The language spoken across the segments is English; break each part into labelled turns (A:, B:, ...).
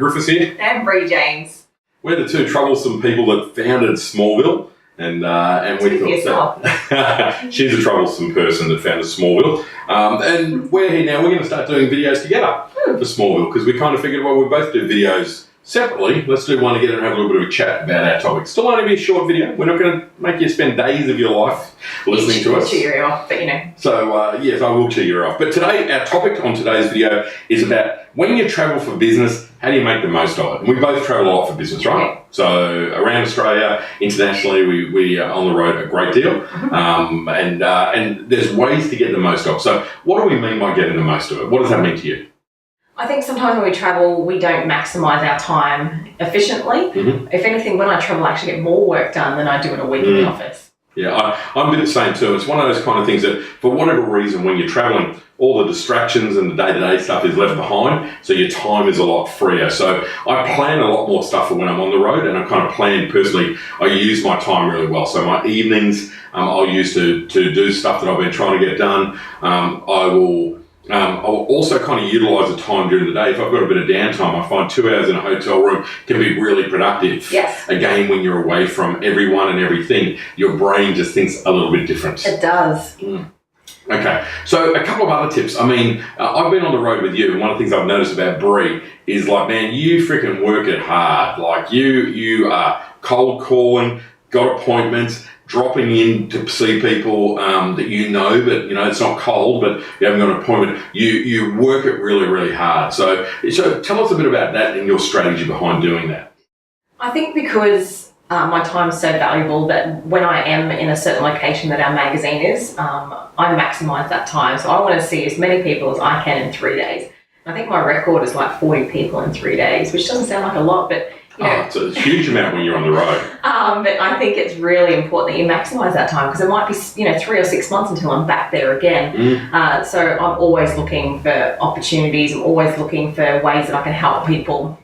A: Griffiths here.
B: And Bree James.
A: We're the two troublesome people that founded Smallville. And we thought that she's a troublesome person that founded Smallville. And we're here now. We're going to start doing videos together for Smallville because we kind of figured, well, we both do videos separately. Let's do one together and have a little bit of a chat about our topic. Still only be a short video. We're not going to make you spend days of your life listening to us.
B: Cheer you off, but you know.
A: So, yes, I will cheer you off. But today, our topic on today's video is about when you travel for business, how do you make the most of it? And we both travel a lot for business, right? Yeah. So around Australia, internationally, we are on the road a great deal. Mm-hmm. And there's ways to get the most of it. So what do we mean by getting the most of it? What does that mean to you?
B: I think sometimes when we travel, we don't maximise our time efficiently. Mm-hmm. If anything, when I travel, I actually get more work done than I do in a week in the office.
A: Yeah, I'm a bit the same too. It's one of those kind of things that, for whatever reason, when you're travelling, all the distractions and the day-to-day stuff is left behind, so your time is a lot freer. So I plan a lot more stuff for when I'm on the road, and I kind of plan personally. I use my time really well. So my evenings, I'll use to do stuff that I've been trying to get done. I'll also kind of utilise the time during the day. If I've got a bit of downtime, I find 2 hours in a hotel room can be really productive.
B: Yes.
A: Again, when you're away from everyone and everything, your brain just thinks a little bit different.
B: It does.
A: Okay, so a couple of other tips. I mean, I've been on the road with you, and one of the things I've noticed about Bree is, like, man, you freaking work it hard. Like, you are cold calling, got appointments, dropping in to see people that you know, but you know it's not cold, but you haven't got an appointment. You work it really, really hard. So tell us a bit about that and your strategy behind doing that.
B: I think because my time is so valuable that when I am in a certain location that our magazine is, I maximise that time. So I want to see as many people as I can in 3 days. I think my record is like 40 people in 3 days, which doesn't sound like a lot, but you know,
A: it's a huge amount when you're on the road.
B: But I think it's really important that you maximise that time because it might be 3 or 6 months until I'm back there again. So I'm always looking for opportunities. I'm always looking for ways that I can help people.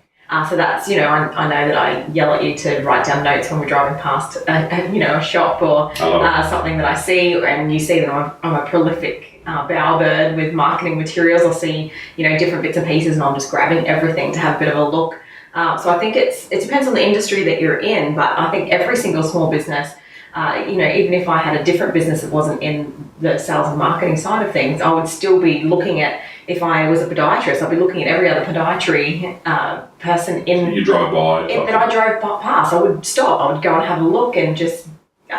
B: So that's, I know that I yell at you to write down notes when we're driving past, a shop or something that I see, and you see that I'm a prolific bowerbird with marketing materials. I'll see, different bits and pieces, and I'm just grabbing everything to have a bit of a look. So I think it depends on the industry that you're in, but I think every single small business, even if I had a different business that wasn't in the sales and marketing side of things, I would still be looking at, if I was a podiatrist, I'd be looking at every other podiatry person in...
A: You drive by.
B: That I drove past. I would stop. I would go and have a look and just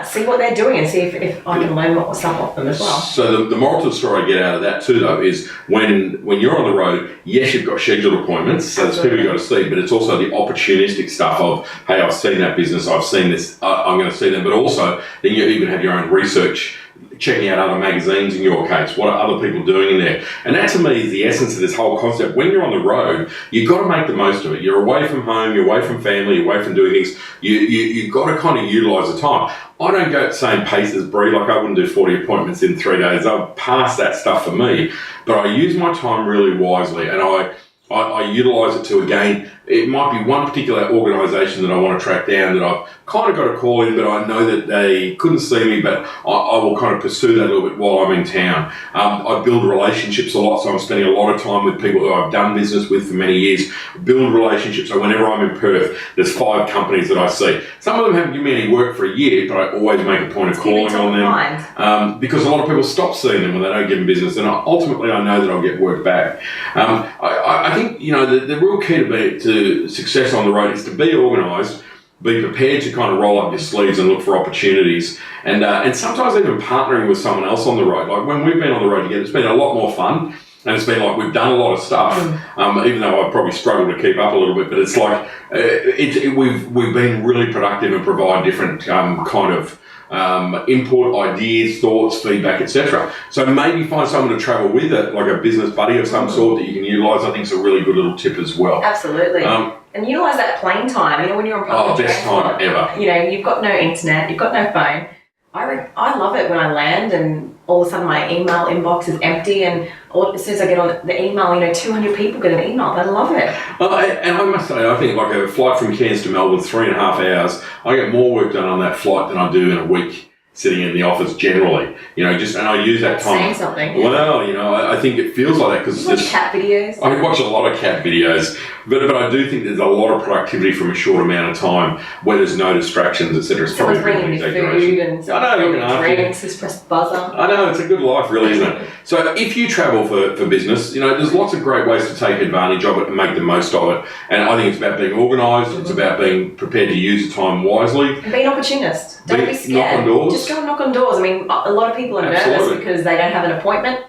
B: see what they're doing and see if I can learn more stuff off them as well.
A: So the moral to the story I get out of that too, though, is when you're on the road, yes, you've got scheduled appointments, so there's people you've got to see, but it's also the opportunistic stuff of, hey, I've seen that business, I've seen this, I'm going to see them, but also then you even have your own research, checking out other magazines in your case, what are other people doing in there? And that to me is the essence of this whole concept. When you're on the road, you've got to make the most of it. You're away from home, you're away from family, you're away from doing things. You've got to kind of utilise the time. I don't go at the same pace as Bree, like I wouldn't do 40 appointments in 3 days. I've passed that stuff for me, but I use my time really wisely, and I utilise it to, again, it might be one particular organisation that I want to track down that I've kind of got a call in, but I know that they couldn't see me, but I will kind of pursue that a little bit while I'm in town. I build relationships a lot, so I'm spending a lot of time with people who I've done business with for many years. Build relationships, so whenever I'm in Perth, there's 5 companies that I see. Some of them haven't given me any work for a year, but I always make a point of calling on them. Because a lot of people stop seeing them when they don't give them business, and ultimately I know that I'll get work back. I think, the real key to success on the road is to be organised, be prepared to kind of roll up your sleeves and look for opportunities, and sometimes even partnering with someone else on the road. Like when we've been on the road together, it's been a lot more fun, and it's been like we've done a lot of stuff, even though I've probably struggled to keep up a little bit, but it's like we've been really productive and provide different kind of input, ideas, thoughts, feedback, etc. So maybe find someone to travel with, like a business buddy of some sort that you can utilise. I think it's a really good little tip as well.
B: Absolutely. And utilise that plane time. When you're on public
A: best time ever.
B: You've got no internet, you've got no phone. I love it when I land and all of a sudden my email inbox is empty, and as soon as I get on the email, 200 people get an email. They love it.
A: And I must say, I think like a flight from Cairns to Melbourne, 3.5 hours, I get more work done on that flight than I do in a week sitting in the office generally. You know, just and I use that time.
B: Saying something.
A: Well, you know, I think it feels like that because
B: You watch cat videos.
A: I watch a lot of cat videos, but I do think there's a lot of productivity from a short amount of time where there's no distractions, etc.
B: Someone's bringing you food and drinks, just press the buzzer.
A: I know, it's a good life, really, isn't it? So if you travel for business, you know, there's lots of great ways to take advantage of it and make the most of it. And I think it's about being organised. It's about being prepared to use the time wisely.
B: And be an opportunist. Don't be scared.
A: Knock on doors.
B: Just go and knock on doors. I mean, a lot of people are nervous because they don't have an appointment.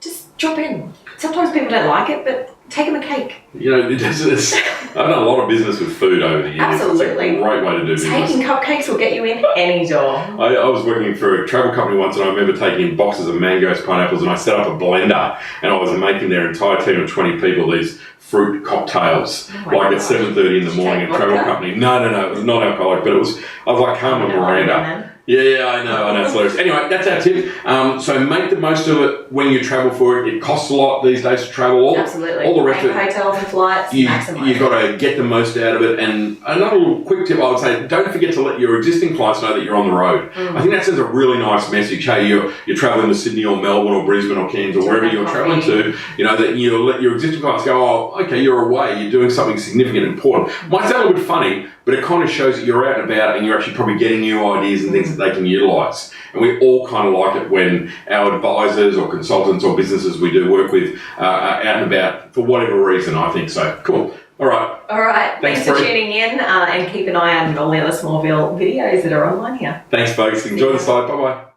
B: Just drop in. Sometimes people don't like it, but take them a cake.
A: You know, I've done a lot of business with food over the years.
B: Absolutely.
A: It's a great way to do business.
B: Taking cupcakes will get you in any door.
A: I was working for a travel company once, and I remember taking in boxes of mangoes, pineapples, and I set up a blender, and I was making their entire team of 20 people these fruit cocktails, like at 7:30 in the morning. A travel company. No, it was not alcoholic, but I was like Carmen Miranda. Yeah, I know, it's hilarious. Anyway, that's our tip. So make the most of it when you travel for it. It costs a lot these days to travel.
B: Absolutely.
A: All the rest of it.
B: Hotels and flights,
A: You've got to get the most out of it. And another little quick tip I would say, don't forget to let your existing clients know that you're on the road. I think that sends a really nice message. Hey, you're traveling to Sydney or Melbourne or Brisbane or Cairns or wherever you're traveling to, you know, that you let your existing clients go, oh, okay, you're away, you're doing something significant and important. Might sound a little bit funny, but it kind of shows that you're out and about and you're actually probably getting new ideas and things that they can utilise. And we all kind of like it when our advisors or consultants or businesses we do work with are out and about for whatever reason, I think. So, cool. All right.
B: Thanks for tuning in and keep an eye out on all the other Smallville videos that are online here.
A: Thanks, folks. Enjoy the slide. Bye-bye.